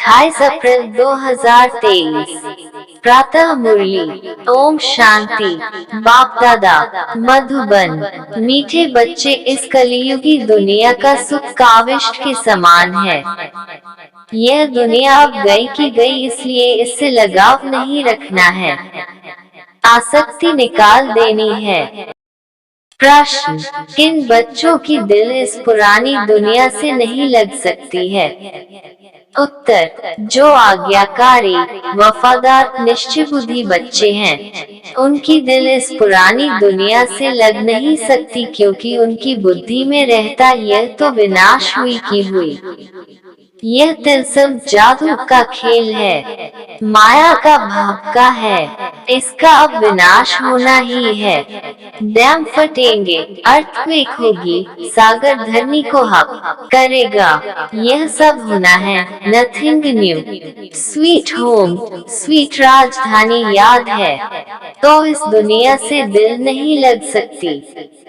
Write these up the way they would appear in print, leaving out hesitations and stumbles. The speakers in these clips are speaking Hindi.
28 अप्रैल 2023। प्रातः मुरली। ओम शांति। बाप दादा मधुबन। मीठे बच्चे, इस कलियुगी दुनिया का सुख काविष्ट के समान है। यह दुनिया अब गई की गई, इसलिए इससे लगाव नहीं रखना है, आसक्ति निकाल देनी है। प्रश्न: किन बच्चों की दिल इस पुरानी दुनिया से नहीं लग सकती है? उत्तर: जो आज्ञाकारी, वफादार, निश्चयबुद्धि बच्चे हैं, उनकी दिल इस पुरानी दुनिया से लग नहीं सकती, क्योंकि उनकी बुद्धि में रहता यह तो विनाश हुई की हुई। यह तिलस्म जादू का खेल है, माया का भपका है, इसका अब विनाश होना ही है। डैम फटेंगे, अर्थक्वेक होगी, सागर धरनी को हक करेगा, यह सब होना है, nothing new. Sweet home, sweet राजधानी याद है, तो इस दुनिया से दिल नहीं लग सकती।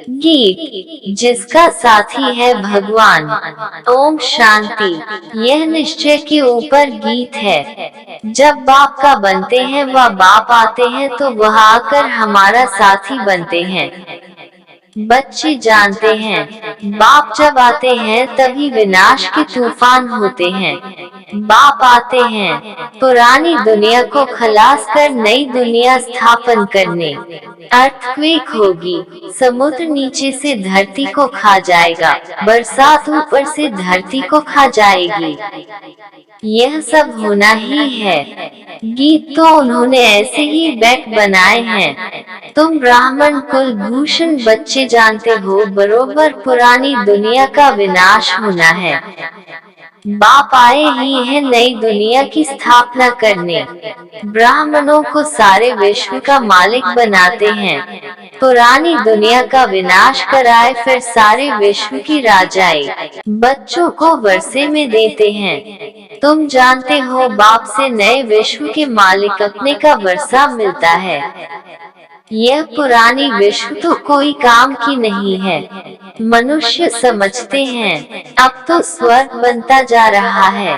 गीत: जिसका साथी है भगवान। ओम शांति। यह निश्चय के ऊपर गीत है। जब बाप का बनते हैं व बाप आते हैं तो वह आकर हमारा साथी बनते हैं। बच्चे जानते हैं, बाप जब आते हैं तभी विनाश के तूफान होते हैं। बाप आते हैं पुरानी दुनिया को खलास कर नई दुनिया स्थापन करने। अर्थक्वेक होगी, समुद्र नीचे से धरती को खा जाएगा, बरसात ऊपर से धरती को खा जाएगी, यह सब होना ही है। गीत तो उन्होंने ऐसे ही बैक बनाए हैं। तुम ब्राह्मण कुल भूषण बच्चे जानते हो, बरोबर पुरानी दुनिया का विनाश होना है। बाप आए ही हैं नई दुनिया की स्थापना करने। ब्राह्मणों को सारे विश्व का मालिक बनाते हैं। पुरानी दुनिया का विनाश कराए फिर सारे विश्व की राजाई बच्चों को वर्षे में देते हैं। तुम जानते हो, बाप से नए विश्व के मालिक अपने का वर्षा मिलता है। यह पुरानी विश्व तो कोई काम की नहीं है। मनुष्य समझते हैं अब तो स्वर्ग बनता जा रहा है,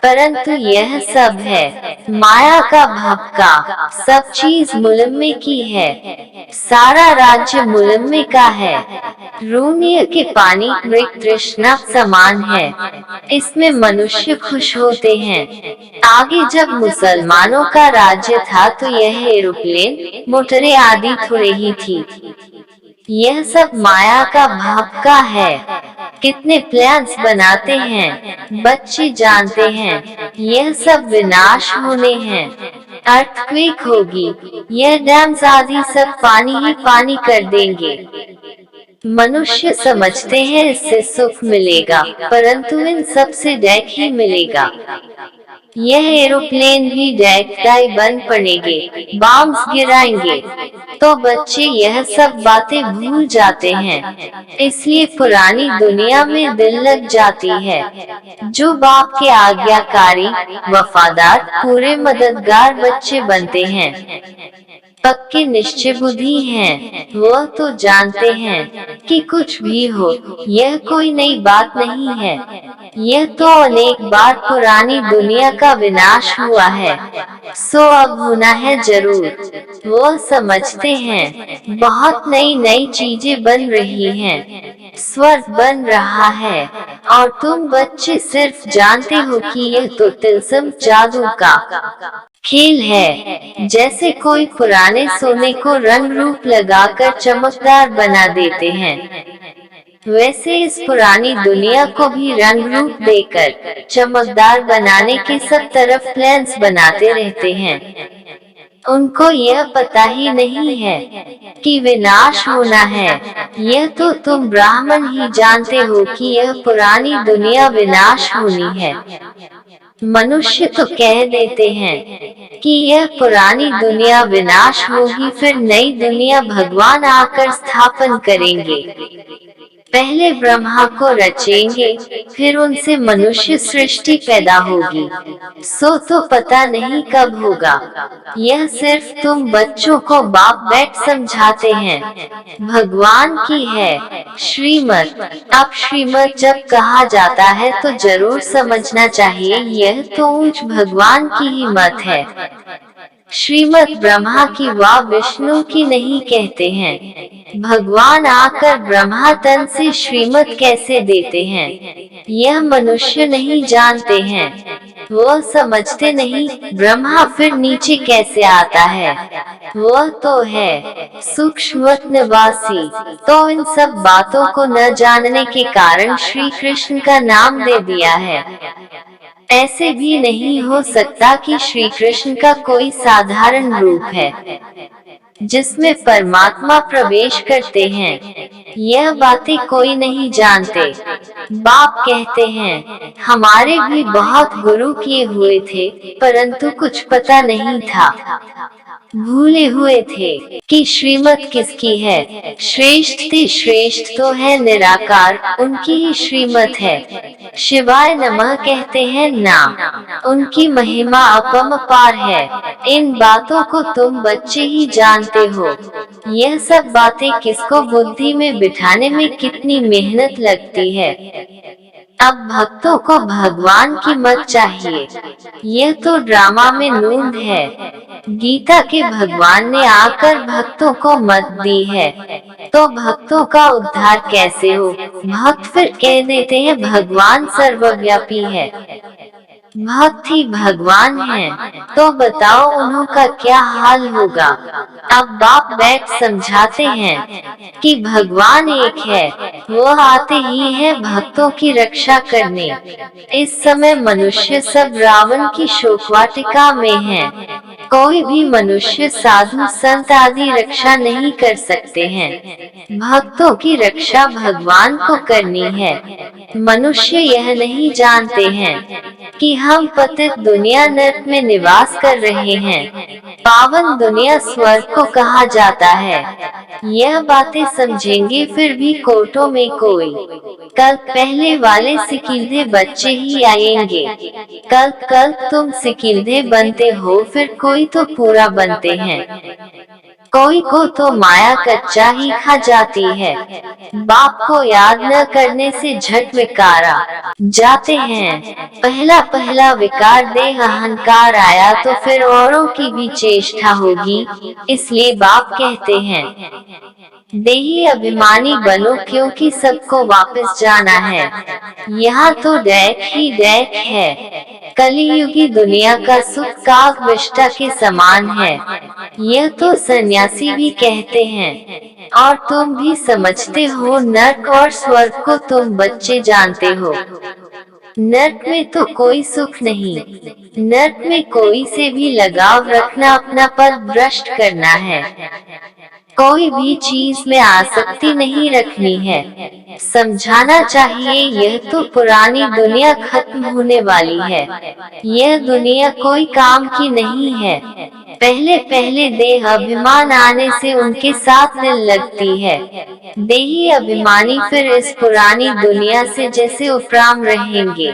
परंतु यह सब है माया का भपका। सब चीज मुलम्मे की है, सारा राज्य मुलम्मे का है। रूनिय के पानी मृग तृष्णा समान है, इसमें मनुष्य खुश होते हैं। आगे जब मुसलमानों का राज्य था तो यह एरोप्लेन, मोटरें आदि थोड़े ही थी। यह सब माया का भपका है। कितने प्लान्स बनाते हैं, बच्चे जानते हैं, यह सब विनाश होने हैं। अर्थक्वेक होगी, यह डैम्स आदि सब पानी ही पानी कर देंगे। मनुष्य समझते हैं इससे सुख मिलेगा, परंतु इन सब से डैक ही मिलेगा। यह एरोप्लेन भी डैकदाई बन पड़ेंगे, बॉम्ब्स गिराएंगे, तो बच्चे यह सब बातें भूल जाते हैं। इसलिए पुरानी दुनिया में दिल लग जाती है। जो बाप के आज्ञाकारी, वफादार, पूरे मददगार बच्चे बनते हैं, पक्के निश्चय बुद्धि हैं, वह तो जानते हैं कि कुछ भी हो, यह कोई नई बात नहीं है। यह तो अनेक बार पुरानी दुनिया का विनाश हुआ है, सो अब होना है जरूर। वह समझते हैं बहुत नई नई चीजें बन रही हैं, स्वर्ग बन रहा है, और तुम बच्चे सिर्फ जानते हो कि यह तो तिलस्म जादू का खेल है। जैसे कोई पुराने सोने को रंग रूप लगाकर चमकदार बना देते हैं, वैसे इस पुरानी दुनिया को भी रंग रूप देकर चमकदार बनाने के सब तरफ प्लान्स बनाते रहते हैं। उनको यह पता ही नहीं है कि विनाश होना है। यह तो तुम ब्राह्मण ही जानते हो कि यह पुरानी दुनिया विनाश होनी है। मनुष्य तो कह देते हैं कि यह पुरानी दुनिया विनाश होगी, फिर नई दुनिया भगवान आकर स्थापन करेंगे। पहले ब्रह्मा को रचेंगे, फिर उनसे मनुष्य सृष्टि पैदा होगी। सो तो पता नहीं कब होगा। यह सिर्फ तुम बच्चों को बाप बैठ समझाते हैं। भगवान की है श्रीमत। अब श्रीमत जब कहा जाता है तो जरूर समझना चाहिए, यह तो ऊंच भगवान की ही मत है। श्रीमत ब्रह्मा की व विष्णु की नहीं कहते हैं। भगवान आकर ब्रह्मा तन से श्रीमत कैसे देते हैं, यह मनुष्य नहीं जानते हैं। वह समझते नहीं ब्रह्मा फिर नीचे कैसे आता है। वह तो है सूक्ष्म निवासी। तो इन सब बातों को न जानने के कारण श्री कृष्ण का नाम दे दिया है। ऐसे भी नहीं हो सकता कि श्री कृष्ण का कोई साधारण रूप है जिसमें परमात्मा प्रवेश करते हैं। यह बातें कोई नहीं जानते। बाप कहते हैं हमारे भी बहुत गुरु किए हुए थे, परंतु कुछ पता नहीं था। भूले हुए थे कि श्रीमत किसकी है। श्रेष्ठ थे, श्रेष्ठ तो है निराकार, उनकी ही श्रीमत है। शिवाय नमः कहते हैं ना, उनकी महिमा अपरंपार है। इन बातों को तुम बच्चे ही जानते हो। यह सब बातें किसको बुद्धि में बिठाने में कितनी मेहनत लगती है। अब भक्तों को भगवान की मत चाहिए। यह तो ड्रामा में नूंद है। गीता के भगवान ने आकर भक्तों को मत दी है, तो भक्तों का उद्धार कैसे हो। भक्त फिर कह देते हैं भगवान सर्वव्यापी है। भक्त ही भगवान है, तो बताओ उनका क्या हाल होगा। अब बाप बैठ समझाते हैं कि भगवान एक है, वह आते ही है भक्तों की रक्षा करने। इस समय मनुष्य सब रावण की शोकवाटिका में है। कोई भी मनुष्य साधु संत आदि रक्षा नहीं कर सकते हैं। भक्तों की रक्षा भगवान को करनी है। मनुष्य यह नहीं जानते हैं कि हम पतित दुनिया नरक में निवास कर रहे हैं। पावन दुनिया स्वर्ग को कहा जाता है। यह बातें समझेंगे फिर भी कोर्टों में कोई। कल पहले वाले सिकिंदे बच्चे ही आएंगे। कल तुम सिकिंदे बनते हो, फिर कोई तो पूरा बनते हैं। कोई को तो माया कच्चा ही खा जाती है। बाप को याद न करने से झट विकारा जाते हैं। पहला विकार देह अहंकार आया, तो फिर औरों की भी चेष्टा होगी। इसलिए बाप कहते हैं देही अभिमानी बनो, क्योंकि सबको वापस जाना है। यहाँ तो डैक ही डैक है। कलियुगी दुनिया का सुख काग विष्टा के समान है। यह तो सन्यासी भी कहते हैं, और तुम भी समझते हो। नरक और स्वर्ग को तुम बच्चे जानते हो। नरक में तो कोई सुख नहीं। नरक में कोई से भी लगाव रखना, अपना पद भ्रष्ट करना है। कोई भी चीज में आसक्ति नहीं रखनी है। समझाना चाहिए यह तो पुरानी दुनिया खत्म होने वाली है। यह दुनिया कोई काम की नहीं है। पहले देह अभिमान आने से उनके साथ दिल लगती है। देही अभिमानी फिर इस पुरानी दुनिया से जैसे उपराम रहेंगे।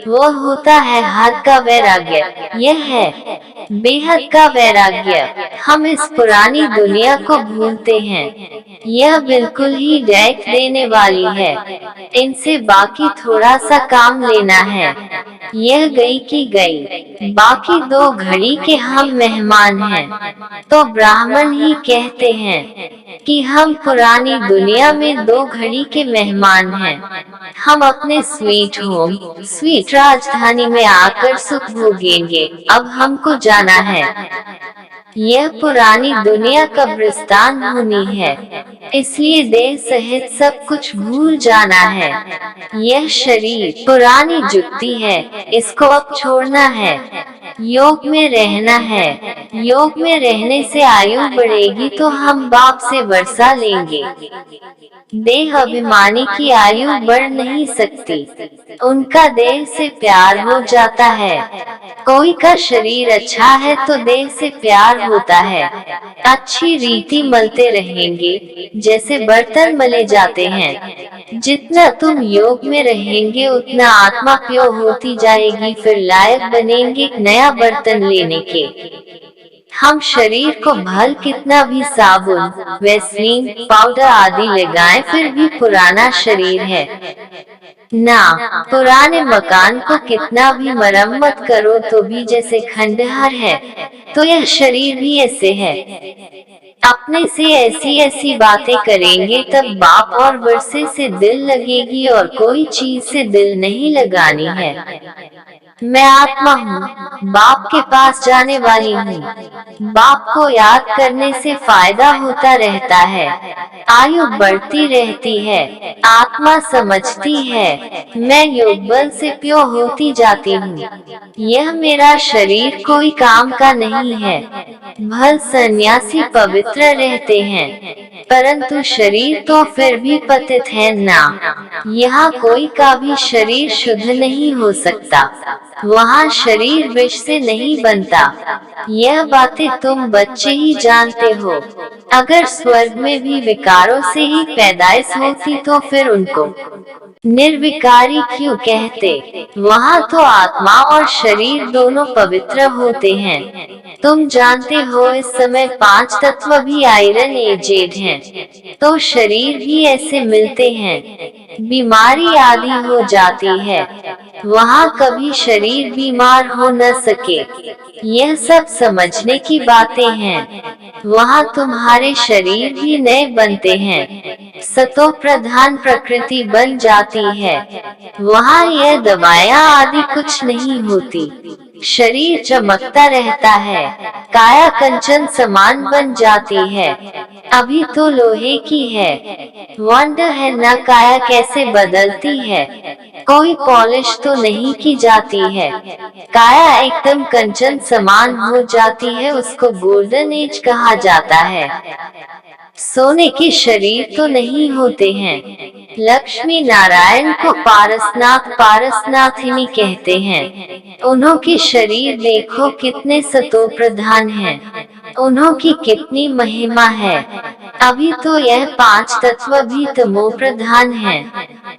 वो होता है हद का वैराग्य। यह है बेहद का वैराग्य। हम इस पुरानी दुनिया को भूलते हैं। यह बिल्कुल ही डैक देने वाली है। इनसे बाकी थोड़ा सा काम लेना है। यह गई की गई, बाकी 2 घड़ी के हम मेहमान हैं। तो ब्राह्मण ही कहते हैं कि हम पुरानी दुनिया में 2 घड़ी के मेहमान हैं। हम अपने स्वीट होम, स्वीट राजधानी में आकर सुख भोगेंगे। अब हमको जाना है। यह पुरानी दुनिया कब्रिस्तान होनी है, इसलिए देह सहित सब कुछ भूल जाना है। यह शरीर पुरानी जुत्ती है, इसको अब छोड़ना है। योग में रहना है। योग में रहने से आयु बढ़ेगी तो हम बाप से वर्षा लेंगे। देह अभिमानी की आयु बढ़ नहीं सकती, उनका देह से प्यार हो जाता है। कोई का शरीर अच्छा है तो देह से प्यार होता है। अच्छी रीति मलते रहेंगे, जैसे बर्तन मले जाते हैं। जितना तुम योग में रहेंगे उतना आत्मा प्योर होती जाएगी, फिर लायक बनेंगे नया बर्तन लेने के। हम शरीर को भल कितना भी साबुन, वैसलीन, पाउडर आदि लगाएं, फिर भी पुराना शरीर है ना। पुराने मकान को कितना भी मरम्मत करो तो भी जैसे खंडहर है, तो यह शरीर भी ऐसे है। अपने से ऐसी ऐसी बातें करेंगे तब बाप और वर्षे से दिल लगेगी, और कोई चीज से दिल नहीं लगानी है। मैं आत्मा हूँ, बाप के पास जाने वाली हूँ। बाप को याद करने से फायदा होता रहता है, आयु बढ़ती रहती है। आत्मा समझती है मैं योग बल से प्योर होती जाती हूँ। यह मेरा शरीर कोई काम का नहीं है। भल सन्यासी पवित्र रहते हैं, परंतु शरीर तो फिर भी पतित है ना। यहाँ कोई का भी शरीर शुद्ध नहीं हो सकता, वहाँ शरीर विष से नहीं बनता। यह बातें तुम बच्चे ही जानते हो। अगर स्वर्ग में भी विकारों से ही पैदाइश होती तो फिर उनको निर्विकारी क्यों कहते। वहाँ तो आत्मा और शरीर दोनों पवित्र होते हैं। तुम जानते हो इस समय 5 तत्व भी आयरन एजेड हैं, तो शरीर भी ऐसे मिलते हैं। बीमारी आदि हो जाती है, वहाँ कभी शरीर बीमार हो न सके। यह सब समझने की बातें हैं। वहाँ तुम्हारे शरीर भी नए बनते हैं, सतो प्रधान प्रकृति बन जाती है। वहाँ यह दवाएं आदि कुछ नहीं होती, शरीर चमकता रहता है, काया कंचन समान बन जाती है। अभी तो लोहे की है, वंडर है ना काया कैसे बदलती है। कोई पॉलिश तो नहीं की जाती है, काया एकदम कंचन समान हो जाती है, उसको गोल्डन एज कहा जाता है। सोने के शरीर तो नहीं होते हैं। लक्ष्मी नारायण को पारसनाथ पारसनाथिनी कहते हैं। उन्हों के शरीर देखो कितने सतो प्रधान हैं, उन्हों की कितनी महिमा है। अभी तो यह 5 तत्व भी तमो प्रधान है,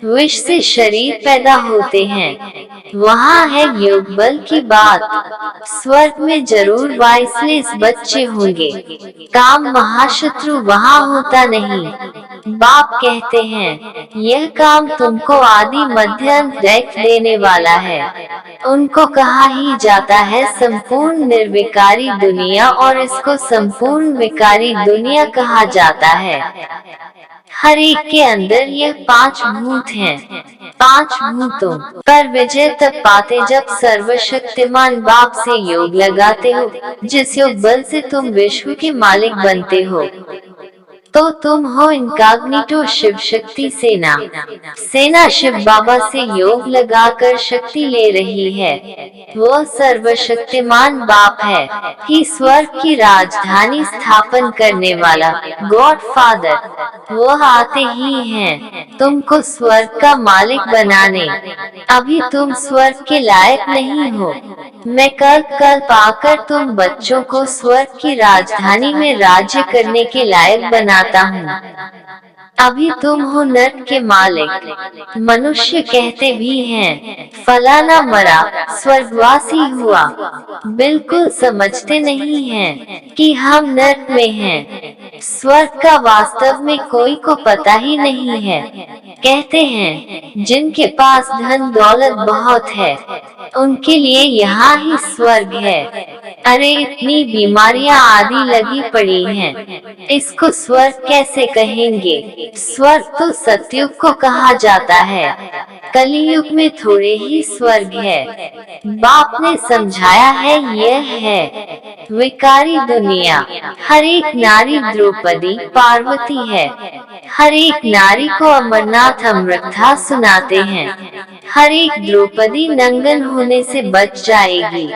विष से शरीर पैदा होते हैं। वहाँ है योग बल की बात। स्वर्ग में जरूर 22 बच्चे होंगे। काम महाशत्रु वहाँ होता नहीं। बाप कहते हैं यह काम तुमको आदि मध्य अंत देने वाला है। उनको कहा ही जाता है संपूर्ण निर्विकारी दुनिया, और इसको संपूर्ण विकारी दुनिया कहा जाता है। हर एक के अंदर ये 5 भूत हैं। 5 भूतों पर विजय तब पाते जब सर्वशक्तिमान बाप से योग लगाते हो, जिस योग बल से तुम विश्व के मालिक बनते हो। तो तुम हो इनकॉग्निटो शिव शक्ति सेना। सेना शिव बाबा से योग लगाकर शक्ति ले रही है। वह सर्वशक्तिमान बाप है, ही स्वर्ग की राजधानी स्थापन करने वाला गॉड फादर। वह आते ही हैं तुमको स्वर्ग का मालिक बनाने। अभी तुम स्वर्ग के लायक नहीं हो। मैं कल्प आकर तुम बच्चों को स्वर्ग की राजधानी में राज्य करने के लायक बनाता हूँ। अभी तुम हो नर्क के मालिक। मनुष्य कहते भी हैं फलाना मरा, स्वर्गवासी हुआ। बिल्कुल समझते नहीं हैं कि हम नर्क में हैं। स्वर्ग का वास्तव में कोई को पता ही नहीं है। कहते हैं जिनके पास धन दौलत बहुत है, उनके लिए यहाँ ही स्वर्ग है। अरे इतनी बीमारियां आदि लगी पड़ी हैं, इसको स्वर्ग कैसे कहेंगे। स्वर्ग तो सतयुग को कहा जाता है, कलियुग में थोड़े ही स्वर्ग है। बाप ने समझाया है यह है विकारी दुनिया। हर एक नारी द्रौपदी पार्वती है। हर एक नारी को अमरनाथ अमृता सुनाते हैं। हर एक द्रौपदी नंगन होने से बच जाएगी।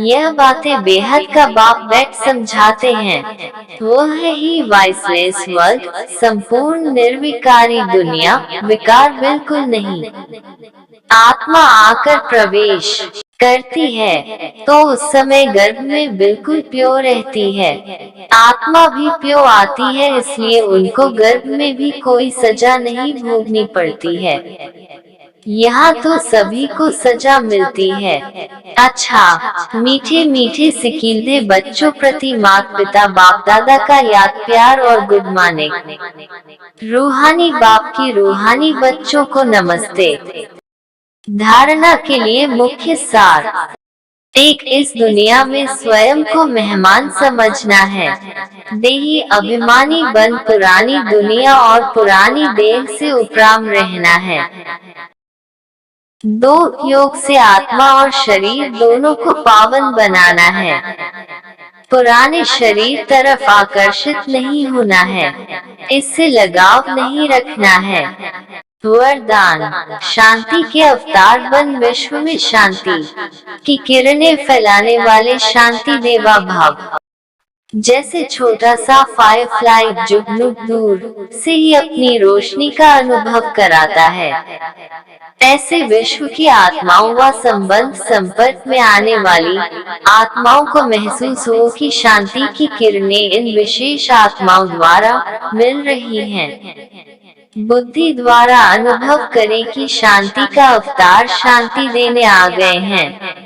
यह बातें बेहद का बाप बैठ समझाते हैं। वह ही वाइसलेस वर्ल्ड, संपूर्ण निर्विकारी दुनिया, विकार बिल्कुल नहीं। आत्मा आकर प्रवेश करती है तो उस समय गर्भ में बिल्कुल प्योर रहती है। आत्मा भी प्योर आती है, इसलिए उनको गर्भ में भी कोई सजा नहीं भोगनी पड़ती है। यहाँ तो सभी को सजा मिलती है। अच्छा, मीठे मीठे सिकीले बच्चों प्रति माता पिता बाप दादा का याद प्यार और गुड मॉर्निंग। रूहानी बाप की रूहानी बच्चों को नमस्ते। धारणा के लिए मुख्य सार। एक, इस दुनिया में स्वयं को मेहमान समझना है। देही अभिमानी बन पुरानी दुनिया और पुरानी देह से उपराम रहना है। 2, योग से आत्मा और शरीर दोनों को पावन बनाना है। पुराने शरीर तरफ आकर्षित नहीं होना है, इससे लगाव नहीं रखना है। वरदान, शांति के अवतार बन विश्व में शांति की किरणें फैलाने वाले शांति देवा भाव। जैसे छोटा सा फायरफ्लाई जुगनू दूर से ही अपनी रोशनी का अनुभव कराता है, ऐसे विश्व की आत्माओं व संबंध संपर्क में आने वाली आत्माओं को महसूस हो कि शांति की किरणें इन विशेष आत्माओं द्वारा मिल रही हैं। बुद्धि द्वारा अनुभव करें कि शांति का अवतार शांति देने आ गए हैं।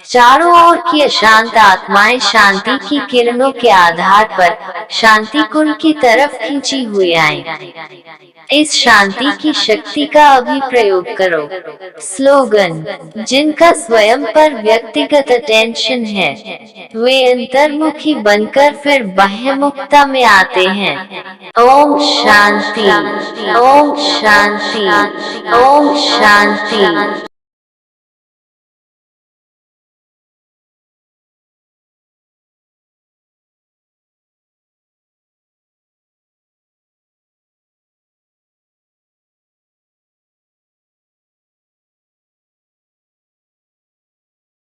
चारों ओर की अशांत आत्माएं शांति की किरणों के आधार पर शांति कुंड की तरफ खींची हुई आए। इस शांति की शक्ति का अभी प्रयोग करो। स्लोगन, जिनका स्वयं पर व्यक्तिगत अटेंशन है, वे अंतर्मुखी बनकर फिर बाह्यमुखता में आते हैं। ओम शांति, ओम शांति, ओम शांति।